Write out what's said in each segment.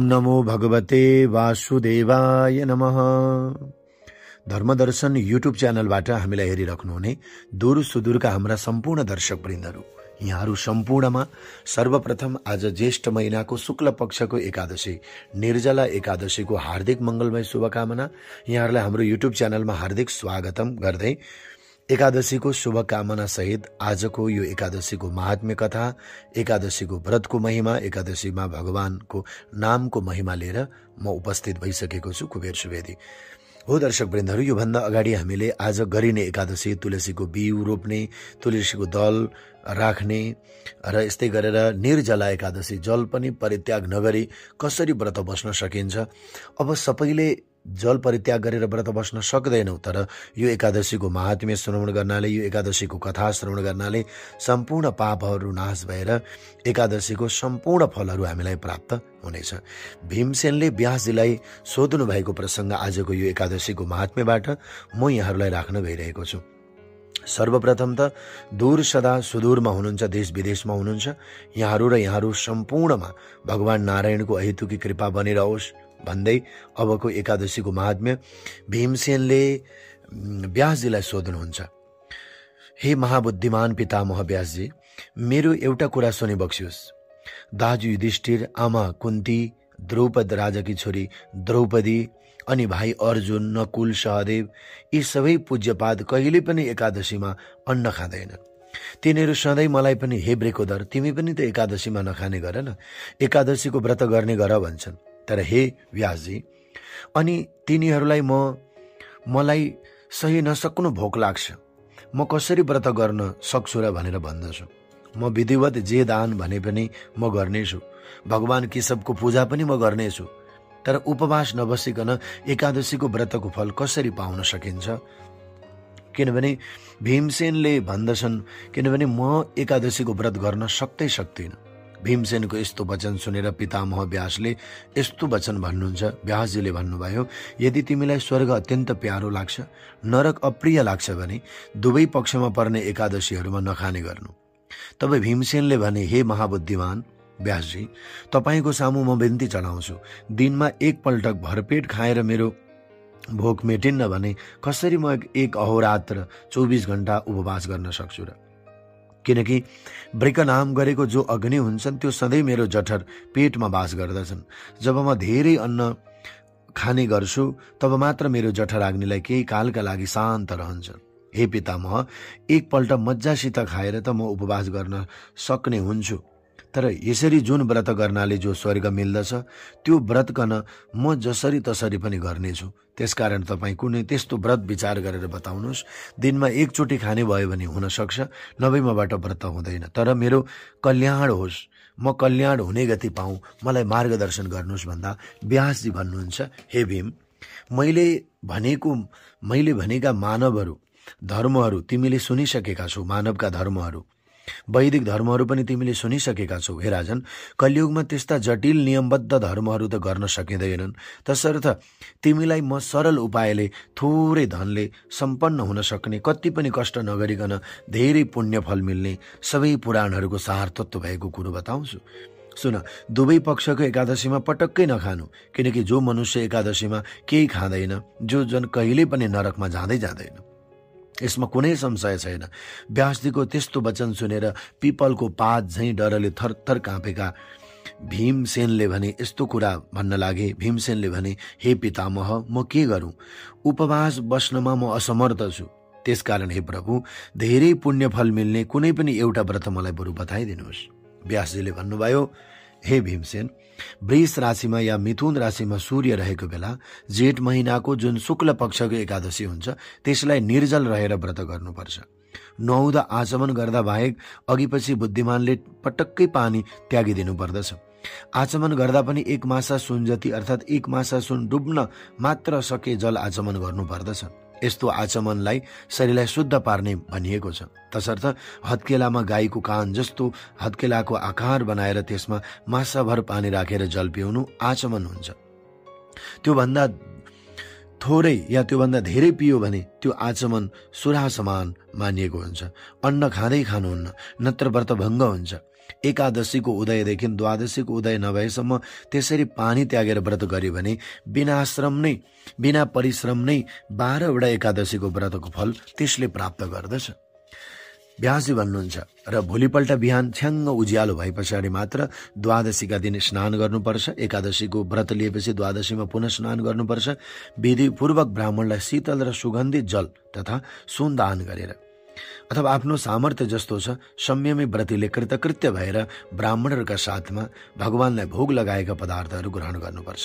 नमो भगवते वासुदेवाय नमः। धर्मदर्शन युट्युब च्यानलबाट हामीलाई हेरिराख्नुहुने दूर सुदूरका हाम्रा सम्पूर्ण दर्शक वृन्दहरू, यहाँहरू सम्पूर्णमा सर्वप्रथम आज ज्येष्ठ महिनाको शुक्ल पक्षको एकादशी निर्जला एकादशीको हार्दिक मंगलमय शुभकामना। यहाँहरूलाई हाम्रो युट्युब च्यानलमा हार्दिक स्वागतम गर्दै एकादशीको शुभकामना सहित आजको यो एकादशीको महात्म्य कथा, एकादशीको व्रतको महिमा, एकादशीमा भगवानको नामको महिमा लिएर म उपस्थित भइसकेको छु कुबेर सुवेदी। हो दर्शक वृन्दहरू, योभन्दा अगाडि हामीले आज गरिने एकादशी तुलसीको बिउ रोप्ने, तुलसीको दल राख्ने र यस्तै गरेर निर्जला एकादशी जल पनि परित्याग नगरी कसरी व्रत बस्न सकिन्छ। अब सबैले जल परित्याग गरेर व्रत बस्न सक्दैनौ, तर यो एकादशीको महात्म्य श्रवण गर्नाले, यो एकादशीको कथा श्रवण गर्नाले सम्पूर्ण पापहरू नाश भएर एकादशीको सम्पूर्ण फलहरू हामीलाई प्राप्त हुनेछ। भीमसेनले व्यासजीलाई सोध्नु भएको प्रसंग आजको यो एकादशीको महात्म्यबाट म यहाँहरूलाई राख्न गइरहेको छु। सर्वप्रथम त दूर सदा सुदूरमा हुनुहुन्छ, देश विदेशमा हुनुहुन्छ यहाँहरू र यहाँहरू सम्पूर्णमा भगवान नारायणको अहेतुकी कृपा बनिरहोस् भन्दै अबको एकादशीको महात्म्य भीमसेनले व्यासजीलाई सोध्नुहुन्छ। हे महाबुद्धिमान पितामह व्यासजी, मेरो एउटा कुरा सुनि बक्सियोस्। दाजु युधिष्ठिर, आमा कुन्ती, द्रौपद राजाकी छोरी द्रौपदी अनि भाइ अर्जुन, नकुल, सहदेव यी सबै पूज्यपाद कहिले पनि एकादशीमा अन्न खाँदैन। तिनीहरू सधैँ मलाई पनि हे ब्रेकोदर, तिमी पनि त एकादशीमा नखाने गर न, एकादशीको व्रत गर्ने गर भन्छन्। तर हे व्यासजी, अनि तिनीहरूलाई मलाई सही नसक्नु भोक लाग्छ, म कसरी व्रत गर्न सक्छु र भनेर भन्दछु। म विधिवत जे दान भने पनि म गर्नेछु, भगवान केशवको पूजा पनि म गर्नेछु, तर उपवास नबसिकन एकादशीको व्रतको फल कसरी पाउन सकिन्छ? किनभने भीमसेनले भन्दछन्, किनभने म एकादशीको व्रत गर्न सक्दिनँ। भीमसेनको यस्तो वचन सुनेर पितामह व्यासले यस्तो वचन भन्नुहुन्छ। व्यासजीले भन्नुभयो, यदि तिमीलाई स्वर्ग अत्यन्त प्यारो लाग्छ, नरक अप्रिय लाग्छ भने दुवै पक्षमा पर्ने एकादशीहरूमा नखाने गर्नु। तब भीमसेनले भने, हे महाबुद्धिमान व्यासजी, तपाईको सामु म बिन्ती चढाउँछु, दिनमा एकपल्ट भरपेट खाएर मेरो भोक मेटिन्न भने कसरी म एक अहोरात्र 24 घण्टा उपवास गर्न सक्छु र? किनकि वृक नाम गरेको जो अग्नि हुन्छन् त्यो सधैँ मेरो जठर पेटमा वास गर्दछन्। जब म धेरै अन्न खाने गर्छु तब मात्र मेरो जठर अग्निलाई केही कालका लागि शान्त रहन्छ। हे पितामह, एकपल्ट मज्जासित खाएर त म उपवास गर्न सक्ने हुन्छु, तर यसरी जुन व्रत गर्नाले जो स्वर्ग मिल्दछ त्यो व्रत गर्न म जसरी तसरी पनि गर्नेछु। त्यसकारण तपाईँ कुनै त्यस्तो व्रत विचार गरेर बताउनुहोस्। दिनमा एकचोटि खाने भयो भने हुन सक्छ, नभए मबाट व्रत हुँदैन, तर मेरो कल्याण होस्, म कल्याण हुने गति पाऊँ, मलाई मार्गदर्शन गर्नुहोस् भन्दा व्यासजी भन्नुहुन्छ, हे भीम, मैले भनेका मानवहरू धर्महरू तिमीले सुनिसकेका छौ। मानवका धर्महरू, वैदिक धर्महरू पनि तिमीले सुनिसकेका छौ। हे राजन, कलियुगमा त्यस्ता जटिल नियमबद्ध धर्महरू त गर्न सकिँदैनन्, तसर्थ तिमीलाई म सरल उपायले थोरै धनले सम्पन्न हुन सक्ने, कति पनि कष्ट नगरिकन धेरै पुण्य फल मिल्ने सबै पुराणहरूको सारतत्व भएको कुरो बताउँछु। सुन, दुवै पक्षको एकादशीमा पटक्कै नखानु, किनकि जो मनुष्य एकादशीमा केही खाँदैन, जो जन कहिले पनि नरकमा जाँदैन, यसमा कुनै संशय छैन। व्यासजीको त्यस्तो वचन सुनेर पिपलको पात झैं डरले थरथर काँपेका भीमसेनले भने यस्तो कुरा भन्न लागे। भीमसेनले भने, हे पितामह, म के गरौँ? उपवास बस्नमा म असमर्थ छु। त्यसकारण हे प्रभु, धेरै पुण्य फल मिल्ने कुनै पनि एउटा व्रत मलाई बरु बताइदिनुहोस्। व्यासजीले भन्नुभयो, हे भीमसेन, वृष राशिमा या मिथुन राशिमा सूर्य रहेको बेला जेठ महिनाको जुन शुक्ल पक्षको एकादशी हुन्छ त्यसलाई निर्जल रहेर व्रत गर्नुपर्छ। नुहाउँदा आचमन गर्दा बाहेक अघिपछि बुद्धिमानले पटक्कै पानी त्यागिदिनु पर्दछ। आचमन गर्दा पनि 1 मासा सुन जति अर्थात् 1 मासा सुन डुब्न मात्र सके जल आचमन गर्नु पर्दछ। यस्तो आचमनलाई शरीरलाई शुद्ध पार्ने भनिएको छ। तसर्थ हत्केलामा गाईको कान जस्तो हत्केलाको आकार बनाएर त्यसमा मासाभर पानी राखेर जल पिउनु आचमन हुन्छ। त्योभन्दा थोरै या त्योभन्दा धेरै पियो भने त्यो आचमन सुरा समान मानिएको हुन्छ। अन्न खाँदै खानुहुन्न, नत्र व्रत भङ्ग हुन्छ। एकादशीको उदयदेखि द्वादशीको उदय नभएसम्म त्यसरी पानी त्यागेर व्रत गर्यो भने बिना परिश्रम नै 12वटा एकादशीको व्रतको फल त्यसले प्राप्त गर्दछ। व्यासजी भन्नुहुन्छ र भोलिपल्ट बिहान छ्याङ्ग उज्यालो भए पछाडि मात्र द्वादशीका दिन स्नान गर्नुपर्छ। एकादशीको व्रत लिएपछि द्वादशीमा पुनः स्नान गर्नुपर्छ। विधिपूर्वक ब्राह्मणलाई शीतल र सुगन्धित जल तथा सुन दान गरेर अथवा आफ्नो सामर्थ्य जस्तो छ संयमी व्रतीले कृतकृत्य भएर ब्राह्मणहरूका साथमा भगवानलाई भोग लगाएका पदार्थहरू ग्रहण गर्नुपर्छ।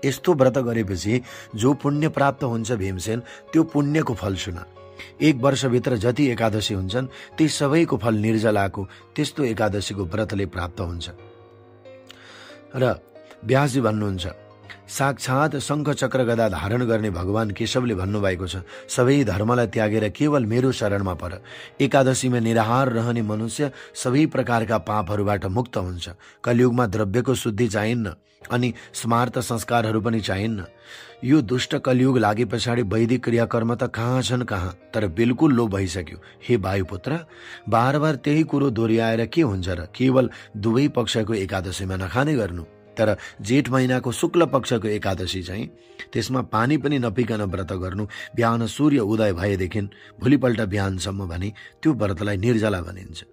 यस्तो व्रत गरेपछि जो पुण्य प्राप्त हुन्छ भीमसेन, त्यो पुण्यको फल सुन। 1 वर्षभित्र जति एकादशी हुन्छन् ती सबैको फल निर्जलाको त्यस्तो एकादशीको व्रतले प्राप्त हुन्छ। र व्यासजी भन्नुहुन्छ साक्षात शङ्ख चक्र गदा धारण गर्ने भगवान केशवले भन्नुभएको छ, सबै धर्मलाई त्यागेर केवल मेरो शरणमा पर। एकादशीमा निराहार रहने मनुष्य सबै प्रकारका पापहरूबाट मुक्त हुन्छ। कलियुगमा द्रव्यको शुद्धि चाहिन्न अनि स्मार्त संस्कारहरू पनि चाहिन्न। यो दुष्ट कलियुग लागे पछाडि वैदिक क्रियाकर्म त कहाँ छन् कहाँ, तर बिल्कुल लोप भइसक्यो। हे वायुपुत्र, बार बार त्यही कुरो दोहोऱ्याएर के हुन्छ र? केवल दुवै पक्षको एकादशीमा नखाने गर्नु। तर जेठ महिनाको शुक्ल पक्षको एकादशी चाहिँ त्यसमा पानी पनि नपिकन व्रत गर्नु। बिहान सूर्य उदय भएदेखि भोलिपल्ट बिहानसम्म भने त्यो व्रतलाई निर्जला भनिन्छ।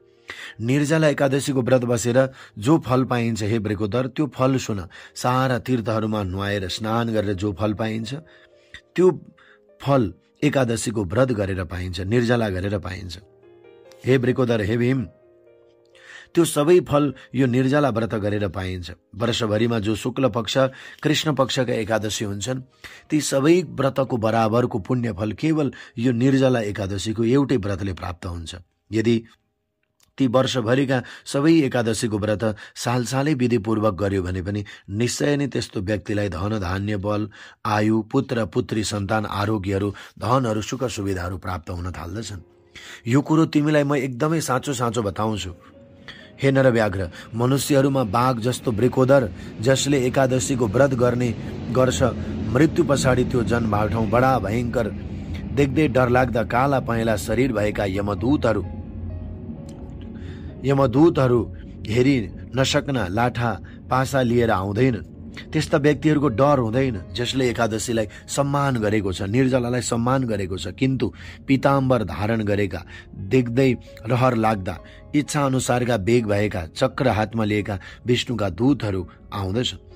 निर्जला एकादशीको व्रत बसेर जो फल पाइन्छ हे ब्रेकोदर, त्यो फल सुन। सारा तीर्थहरूमा नुहाएर स्नान गरेर जो फल पाइन्छ त्यो फल एकादशीको व्रत गरेर पाइन्छ, निर्जला गरेर पाइन्छ। हे ब्रेकोदर, हे भीम, त्यो सबै फल यो निर्जला व्रत गरेर पाइन्छ। वर्षभरिमा जो शुक्ल पक्ष कृष्ण पक्षका एकादशी हुन्छन् ती सबै व्रतको बराबरको पुण्य फल केवल यो निर्जला एकादशीको एउटै व्रतले प्राप्त हुन्छ। यदि ती वर्षभरिका सबै एकादशीको व्रत सालसालै विधिपूर्वक गर्यो भने पनि निश्चय नै त्यस्तो व्यक्तिलाई धन धान्य बल आयु पुत्र पुत्री सन्तान आरोग्यहरू धनहरू सुख सुविधाहरू प्राप्त हुन थाल्दछन्। यो कुरो तिमीलाई म एकदमै साँचो साँचो बताउँछु। हे नरव्याघ्र, मनुष्यहरूमा बाघ जस्तो ब्रेकोदर जसले एकादशीको व्रत गर्ने गर्छ, मृत्यु पछाडि त्यो जनभाठौँ बडा भयङ्कर देख्दै डरलाग्दा काला पहेँला शरीर भएका यमदूतहरू हेरी नसक्न लाठा पासा लिएर आउँदैन। त्यस्ता व्यक्तिहरूको डर हुँदैन जसले एकादशीलाई सम्मान गरेको छ, निर्जलालाई सम्मान गरेको छ, किन्तु पीताम्बर धारण गरेका देख्दै रहर लाग्दा इच्छा अनुसारका बेग भएका चक्र हातमा लिएका विष्णुका दूतहरू आउँदछन्।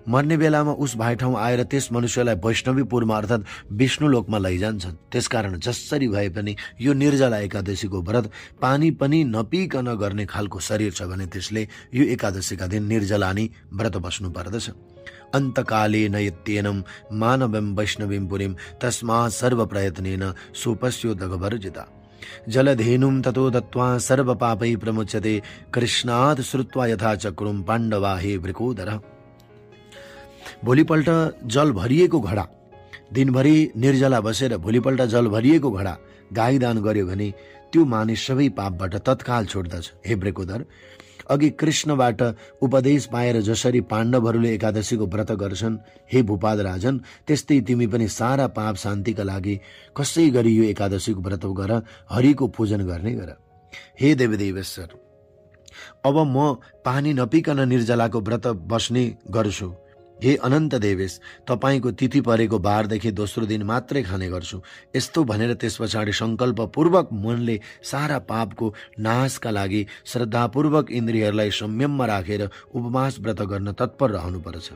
मर्ने बेलामा उस भाइठाउँ आएर त्यस मनुष्यलाई वैष्णवीपुरमा अर्थात् विष्णुलोकमा लैजान्छन्। त्यसकारण जसरी भए पनि यो निर्जला एकादशीको व्रत पानी पनि नपिकन गर्ने खालको शरीर छ भने त्यसले यो एकादशीका दिन निर्जला नि व्रत बस्नु पर्दछ। अन्तकाले नयत्येनम मानवम वैष्णवीं पुरीम तस्मात् सर्वप्रयत्नेन सुपस्योदगवर्जिता जलधेनुं ततो दत्त्वा सर्वपापै प्रमुच्यते कृष्णात् श्रुत्वा यथा चक्रुं पाण्डवा हे वृकोदर। भोलिपल्ट जल भरिएको घडा, दिनभरि निर्जला बसेर भोलिपल्ट जल भरिएको घडा गाई दान गर्यो भने त्यो मानिस सबै पापबाट तत्काल छोड्दछ। हे ब्रेकोदर, अघि कृष्णबाट उपदेश पाएर जसरी पाण्डवहरूले एकादशीको व्रत गर्छन्, हे भूपाद राजन, त्यस्तै तिमी पनि सारा पाप शान्तिका लागि कसै गरी यो एकादशीको व्रत गर, हरिको पूजन गर्ने गर। हे देवदेवेश्वर, अब म पानी नपिकन निर्जलाको व्रत बस्ने गर्छु। हे अनन्त देवेश, तपाईँको तिथि परेको बारदेखि दोस्रो दिन मात्रै खाने गर्छु। यस्तो भनेर त्यस पछाडि सङ्कल्पपूर्वक मनले सारा पापको नाशका लागि श्रद्धापूर्वक इन्द्रियहरूलाई संयममा राखेर उपवास व्रत गर्न तत्पर रहनुपर्छ।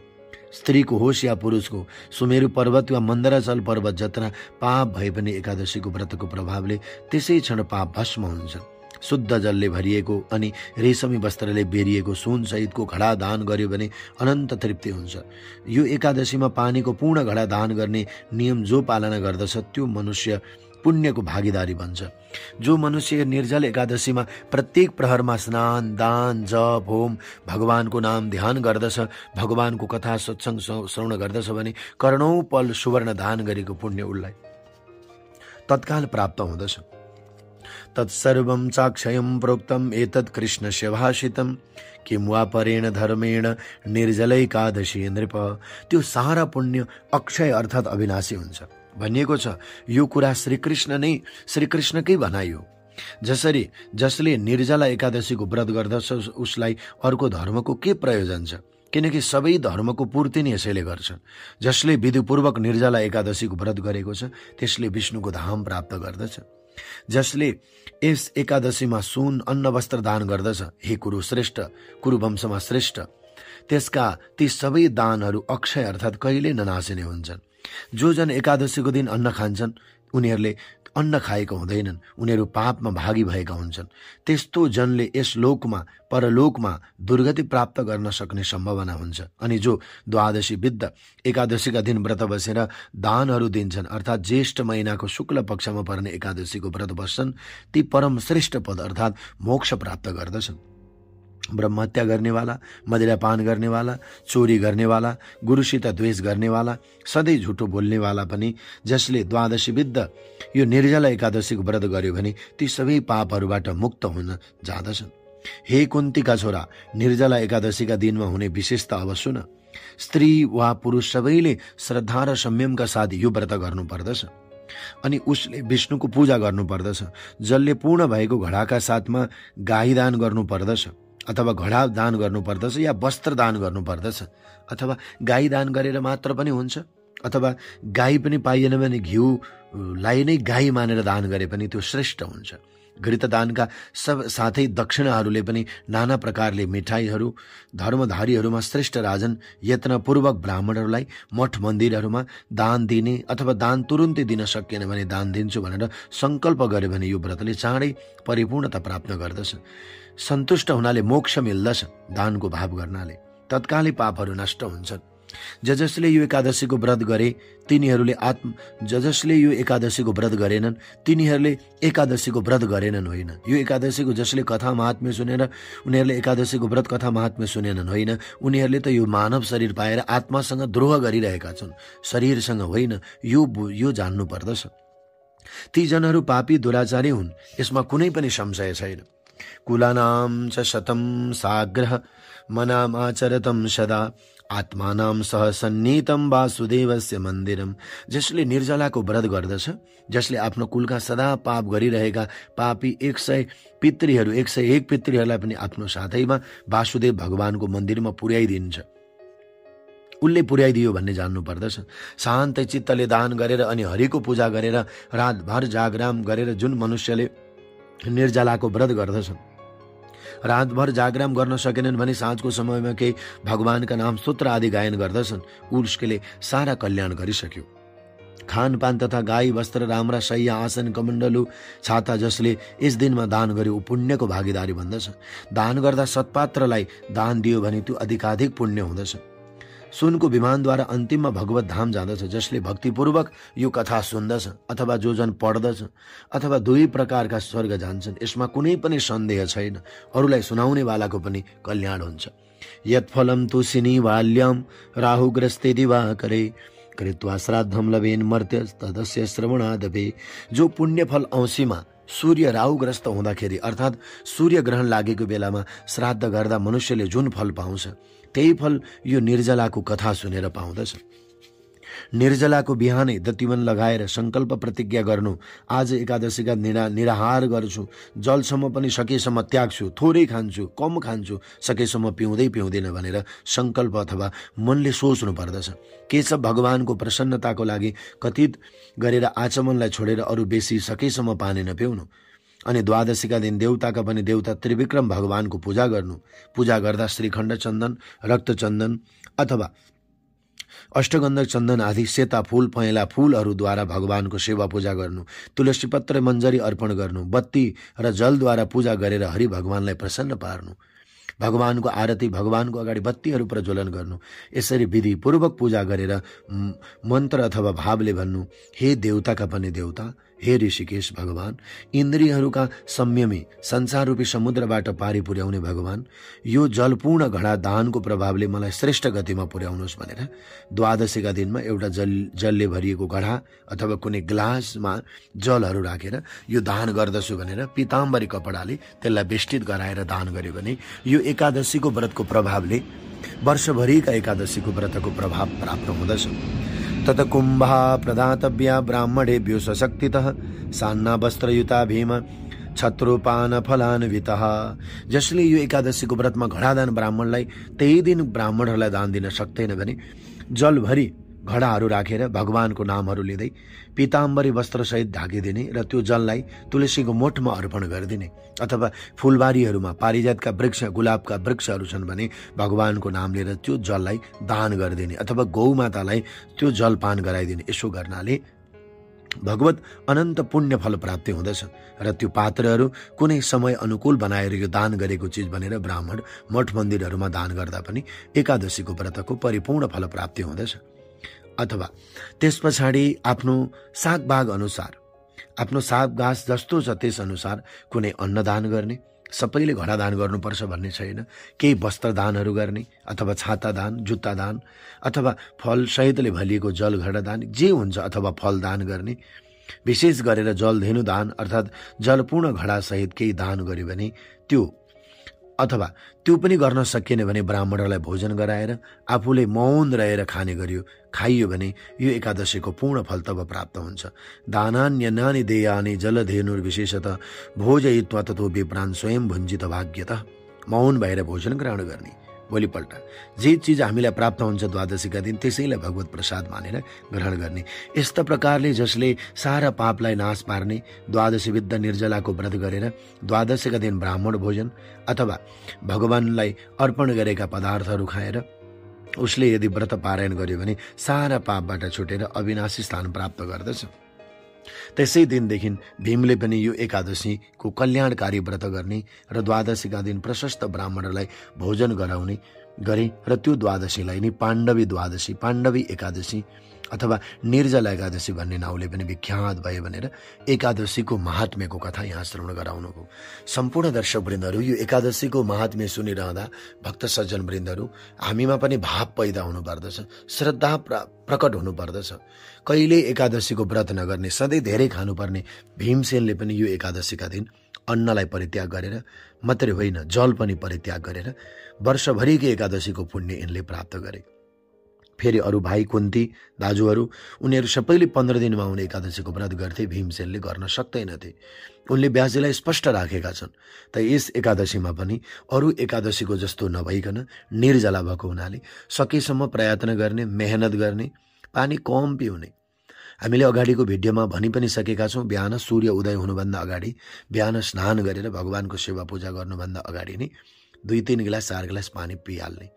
स्त्रीको होस् या पुरुषको सुमेरु पर्वत वा मन्दराचल पर्वत जत्रा पाप भए पनि एकादशीको व्रतको प्रभावले त्यसै क्षण पाप भस्म हुन्छ। शुद्ध जलले भरिएको अनि रेशमी वस्त्रले बेरिएको सुन सहितको घडा दान गर्यो भने अनन्त तृप्ति हुन्छ। यो एकादशीमा पानीको पूर्ण घडा दान गर्ने नियम जो पालना गर्दछ त्यो मनुष्य पुण्यको भागीदारी बन्छ। जो मनुष्य निर्जल एकादशीमा प्रत्येक प्रहरमा स्नान दान जप होम भगवानको नाम ध्यान गर्दछ, भगवानको कथा सत्संग श्रवण गर्दछ भने करोडौं पल सुवर्ण दान गरेको पुण्य उनलाई तत्काल प्राप्त हुँदछ। तत्सर्वं चाक्षयं प्रोक्तम् एतत् कृष्णस्य भाषितम् किं वा परेण धर्मेण निर्जलैकादशी नृप। त्यो सारा पुण्य अक्षय अर्थात् अविनाशी हुन्छ भनिएको छ। यो कुरा श्रीकृष्णकै भनाइयो। जसले निर्जला एकादशीको व्रत गर्दछ उसलाई अर्को धर्मको के प्रयोजन छ, किनकि सबै धर्मको पूर्ति नै यसैले गर्छ। जसले विधिपूर्वक निर्जला एकादशीको व्रत गरेको छ त्यसले विष्णुको धाम प्राप्त गर्दछ। जसले यस एकादशीमा सुन अन्न वस्त्र दान गर्दछ, हे कुरु श्रेष्ठ, कुरु वंशमा श्रेष्ठ, त्यसका ती सबै दानहरू अक्षय अर्थात् कहिले ननासिने हुन्छन्। जो जन एकादशीको दिन अन्न खान्छन् उनीहरूले अन्न खाएका हुँदैनन्, उनीहरू पापमा भागी भएका हुन्छन्। त्यस्तो जनले यस लोकमा परलोकमा दुर्गति प्राप्त गर्न सक्ने सम्भावना हुन्छ। अनि जो द्वादशी विद्ध एकादशीका दिन व्रत बसेर दानहरू दिन्छन् अर्थात् ज्येष्ठ महिनाको शुक्ल पक्षमा पर्ने एकादशीको व्रत बस्छन् ती परम श्रेष्ठ पद अर्थात् मोक्ष प्राप्त गर्दछन्। ब्रह्महत्या गर्नेवाला, मदिरापान गर्नेवाला, चोरी गर्नेवाला, गुरुसित द्वेष गर्नेवाला, सधैँ झुटो बोल्नेवाला पनि जसले द्वादशी विद्ध यो निर्जला एकादशीको व्रत गर्यो भने ती सबै पापहरूबाट मुक्त हुन जाँदछन्। हे कुन्तीका छोरा, निर्जला एकादशीका दिनमा हुने विशेषता अब सुन। स्त्री वा पुरुष सबैले श्रद्धा र संयमका साथ यो व्रत गर्नुपर्दछ अनि उसले विष्णुको पूजा गर्नुपर्दछ। जसले पूर्ण भएको घडाका साथमा गाई दान गर्नुपर्दछ अथवा घडा दान गर्नुपर्दछ या वस्त्र दान गर्नुपर्दछ, अथवा गाई दान गरेर मात्र पनि हुन्छ, अथवा गाई पनि पाइएन भने घिउलाई नै गाई मानेर दान गरे पनि त्यो श्रेष्ठ हुन्छ। घृतदानका साथै दक्षिणाहरूले पनि नाना प्रकारले मिठाईहरू धर्मधारीहरूमा श्रेष्ठ राजन यत्नपूर्वक ब्राह्मणहरूलाई मठ मन्दिरहरूमा दान दिने अथवा दान तुरुन्तै दिन सकिएन भने दान दिन्छु भनेर सङ्कल्प गर्यो भने यो व्रतले चाँडै परिपूर्णता प्राप्त गर्दछ। सन्तुष्ट हुनाले मोक्ष मिल्दछ। दानको भाव गर्नाले तत्कालै पापहरू नष्ट हुन्छन्। जसले यो एकादशीको व्रत गरे तिनीहरूले जसले यो एकादशीको व्रत गरेनन् तिनीहरूले एकादशीको व्रत गरेनन् होइन। यो एकादशीको जसले कथा महात्म्य सुनेर उनीहरूले एकादशीको व्रत कथा महात्म्य सुनेनन् होइन, उनीहरूले त यो मानव शरीर पाएर आत्मासँग द्रोह गरिरहेका छन्, शरीरसँग होइन। यो जान्नु पर्दछ। ती जनहरू पापी दुराचारी हुन्, यसमा कुनै पनि संशय छैन। कुलानां च शतं साग्रह मनामाचरतं सदा आत्मानां सह सन्नीतं वासुदेवस्य मन्दिरम। जसले निर्जलाको व्रत गर्दछ, जसले आफ्नो कुलका सदा पाप गरिरहेका पापी 101 पितृहरूलाई पनि आफ्नो साथैमा वासुदेव भगवानको मन्दिरमा पुर्याइदिन्छ, उसले पुर्याइदियो भन्ने जान्नु पर्दछ। शान्त चित्तले दान गरेर अनि हरिको पूजा गरेर रातभर जागराम गरेर जुन मनुष्यले निर्जलाको व्रत गर्दछन्, रातभर जागराम गर्न सकेनन् भने साँझको समयमा केही भगवानका नाम स्तोत्र आदि गायन गर्दछन्, उसले सारा कल्याण गरिसक्यो। खानपान तथा गाई वस्त्र राम्रा शय्या आसन कमण्डलु छाता जसले यस दिनमा दान गर्यो ऊ पुण्यको भागीदारी भन्दछ। दान गर्दा सत्पात्रलाई दान दियो भने त्यो अधिकाधिक पुण्य हुँदछ। सुनको विमानद्वारा अन्तिममा भगवत धाम जाँदछ। जसले भक्तिपूर्वक यो कथा सुन्दछ अथवा जो जन पढ्दछ अथवा दुई प्रकारका स्वर्ग जान्छन्, यसमा कुनै पनि सन्देह छैन। अरूलाई सुनाउनेवालाको पनि कल्याण हुन्छ। यत्फलं तुसिनी बाल्यम राहुग्रस्ते दिवाकरे कृत्वा श्राद्धम लवेन मर्त्य तदस्य श्रवणादपे। जो पुण्यफल औँसीमा सूर्य राहुग्रस्त हुँदाखेरि अर्थात् सूर्य ग्रहण लागेको बेलामा श्राद्ध गर्दा मनुष्यले जुन फल पाउँछ त्यही फल यो निर्जलाको कथा सुनेर पाउँदछ। निर्जलाको बिहानै दतिवन लगाएर संकल्प प्रतिज्ञा गर्नु, आज एकादशीका निराहार गर्छु, जलसम्म पनि सकेसम्म त्याग्छु, थोरै खान्छु, कम खान्छु, सकेसम्म पिउँदैन भनेर संकल्प अथवा मनले सोच्नु पर्दछ। केशव भगवानको प्रसन्नताको लागि कथित गरेर आचमनलाई छोडेर अरू बेसी सकेसम्म पानी नपिउनु अनि द्वादशीका दिन देवताका पनि देवता त्रिविक्रम भगवानको पूजा गर्नु। पूजा गर्दा श्रीखण्ड चन्दन, रक्त चन्दन अथवा अष्टगन्ध चन्दन आदि सेता फूल पहेँला फूलहरूद्वारा भगवानको सेवा पूजा गर्नु। तुलसी पत्र मञ्जरी अर्पण गर्नु। बत्ती र जलद्वारा पूजा गरेर हरि भगवानलाई प्रसन्न पार्नु। भगवानको आरती, भगवानको अगाडि बत्तीहरू प्रज्वलन गर्नु। यसरी विधिपूर्वक पूजा गरेर मन्त्र अथवा भावले भन्नु, हे देवताका पनि देवता, हे ऋषिकेश भगवान, इन्द्रियहरूका संयमी संसाररूपी समुद्रबाट पारी पुर्याउने भगवान, यो जलपूर्ण घडा दानको प्रभावले मलाई श्रेष्ठ गतिमा पुर्याउनुहोस् भनेर द्वादशीका दिनमा एउटा जलले भरिएको घडा अथवा कुनै ग्लासमा जलहरू राखेर यो दान गर्दछु भनेर पीताम्बरी कपडाले त्यसलाई बेष्टित गराएर दान गर्यो भने यो एकादशीको व्रतको प्रभावले वर्षभरिका एकादशीको व्रतको प्रभाव प्राप्त हुँदछ। तत कुम्भा प्रदातव्या ब्राह्मणेभ्यो सशक्तितः सान्ना वस्त्रयुता भीम छत्रोपान फलान्वितः। जसले यो एकादशीको व्रतमा घडा दान ब्राह्मणलाई त्यही दिन ब्राह्मणहरूलाई दान दिन सक्दैन भने जलभरि घडाहरू राखेर भगवानको नामहरू लिँदै पीताम्बरी वस्त्रसहित ढाकिदिने र त्यो जललाई तुलसीको मोठमा अर्पण गरिदिने, अथवा फुलबारीहरूमा पारिजातका वृक्ष, गुलाबका वृक्षहरू छन् भने भगवानको नाम लिएर त्यो जललाई दान गरिदिने, अथवा गौमातालाई त्यो जलपान गराइदिने। यसो गर्नाले भगवत अनन्त पुण्य फल प्राप्ति हुँदछ र त्यो पात्रहरू कुनै समय अनुकूल बनाएर यो दान गरेको चिज भनेर ब्राह्मण मठ मन्दिरहरूमा दान गर्दा पनि एकादशीको व्रतको परिपूर्ण फल प्राप्ति हुँदछ। अथवा त्यस पछाडि आफ्नो सागबाग अनुसार, आफ्नो सागगास जस्तो छ त्यस अनुसार कुनै अन्नदान गर्ने, सबैले घडा दान गर्नुपर्छ भन्ने छैन। केही वस्त्र दानहरू गर्ने, अथवा छाता दान, जुत्ता दान, अथवा फल सहितले भलिएको जल घडा दान जे हुन्छ, अथवा फल दान गर्ने। विशेष गरेर जलधेनु दान अर्थात् जलपूर्ण घडा सहित केही दान गर्यो भने त्यो पनि गर्न सकिएन भने ब्राह्मणहरूलाई भोजन गराएर आफूले मौन रहेर खाइयो भने यो एकादशीको पूर्ण फल तब प्राप्त हुन्छ। दानान्यन्नानि देयानि जलधेनुर्विशेषतः भोजयित्वा ततो विप्रान् स्वयं भुञ्जित भाग्यतः। मौन भएर भोजन ग्रहण गर्ने। भोलिपल्ट जे चिज हामीलाई प्राप्त हुन्छ द्वादशीका दिन त्यसैलाई भगवत प्रसाद मानेर ग्रहण गर्ने। यस्ता प्रकारले जसले सारा पापलाई नाश पार्ने द्वादशी विद्ध निर्जलाको व्रत गरेर द्वादशीका दिन ब्राह्मण भोजन अथवा भगवानलाई अर्पण गरेका पदार्थहरू खाएर उसले यदि व्रत पारायण गर्यो भने सारा पापबाट छुटेर अविनाशी स्थान प्राप्त गर्दछ। त्यसै दिनदेखि भीमले पनि यो एकादशीको कल्याणकारी व्रत गर्ने र द्वादशीका दिन प्रशस्त ब्राह्मणहरूलाई भोजन गराउने गरे र त्यो द्वादशीलाई नै पाण्डवी द्वादशी, पाण्डवी एकादशी अथवा निर्जला एकादशी भन्ने नाउँले पनि विख्यात भयो भनेर एकादशीको महात्म्यको कथा यहाँ श्रवण गराउनुभयो। सम्पूर्ण दर्शक वृन्दहरू, यो एकादशीको महात्म्य सुनिरहँदा भक्त सज्जन वृन्दहरू हामीमा पनि भाव पैदा हुनुपर्दछ, श्रद्धा प्रकट हुनुपर्दछ। कहिले एकादशीको व्रत नगर्ने, सधैँ धेरै खानुपर्ने भीमसेनले पनि यो एकादशीका दिन अन्नलाई परित्याग गरेर मात्रै होइन, जल पनि परित्याग गरेर वर्षभरिकै एकादशीको पुण्य यिनले प्राप्त गरे। फेरि अरू भाइ कुन्ती दाजुहरू उनीहरू सबैले 15 दिनमा आउने एकादशीको व्रत गर्थे, भीमसेनले गर्न सक्दैनथे। उनले व्यासजीलाई स्पष्ट राखेका छन्। त यस एकादशीमा पनि अरू एकादशीको जस्तो नभइकन निर्जला भएको हुनाले सकेसम्म प्रयत्न गर्ने, मेहनत गर्ने, पानी कम पिउने। हामीले अगाडिको भिडियोमा भनि पनि सकेका छौँ, बिहान सूर्य उदय हुनुभन्दा अगाडि, बिहान स्नान गरेर भगवानको सेवा पूजा गर्नुभन्दा अगाडि नै 2-3 गिलास 4 गिलास पानी पिइहाल्ने।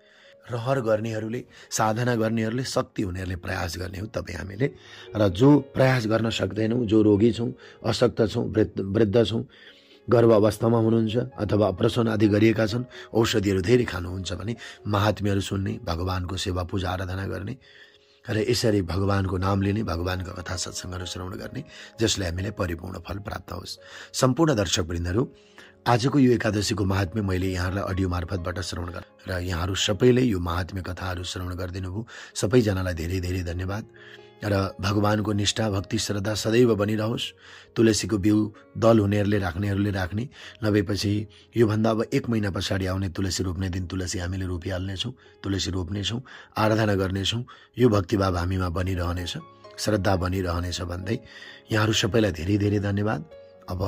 रहर गर्नेहरूले, साधना गर्नेहरूले, शक्ति हुनेहरूले प्रयास गर्ने हो तपाईँ हामीले। र जो प्रयास गर्न सक्दैनौँ, जो रोगी छौँ, अशक्त छौँ, वृद्ध छौँ, गर्भ अवस्थामा हुनुहुन्छ अथवा अपरेसन आदि गरिएका छन्, औषधिहरू धेरै खानुहुन्छ भने महात्म्यहरू सुन्ने, भगवानको सेवा पूजा आराधना गर्ने र यसरी भगवानको नाम लिने, भगवानको कथा सत्सङ्गहरू श्रवण गर्ने, जसले हामीलाई परिपूर्ण फल प्राप्त होस्। सम्पूर्ण दर्शक वृन्दहरू, आजको यो एकादशीको महात्म्य मैले यहाँहरूलाई अडियो मार्फतबाट श्रवण गरेँ र यहाँहरू सबैले यो महात्म्य कथाहरू श्रवण गरिदिनु भयो। सबैजनालाई धेरै धेरै धन्यवाद र भगवानको निष्ठा, भक्ति, श्रद्धा सदैव बनिरहोस्। तुलसीको बिउ दल हुनेहरूले राख्नेहरूले राख्ने, नभएपछि योभन्दा अब 1 महिना पछाडि आउने तुलसी रोप्ने दिन तुलसी हामीले रोपिहाल्नेछौँ, तुलसी रोप्नेछौँ, आराधना गर्नेछौँ। यो भक्तिभाव हामीमा बनिरहनेछ, श्रद्धा बनिरहनेछ भन्दै यहाँहरू सबैलाई धेरै धेरै धन्यवाद। अब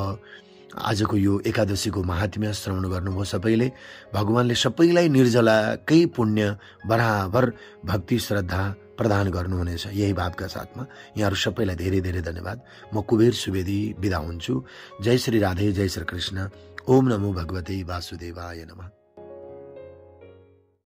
आजको यो एकादशीको महात्म्य श्रवण गर्नुभयो सबैले। भगवानले सबैलाई निर्जलाकै पुण्य बराबर भक्ति श्रद्धा प्रदान गर्नुहुनेछ, यही भावका साथमा यहाँहरू सबैलाई धेरै धेरै धन्यवाद। म कुबेर सुवेदी बिदा हुन्छु। जय श्री राधे, जय श्री कृष्ण। ओम नमो भगवते वासुदेवाय नमः।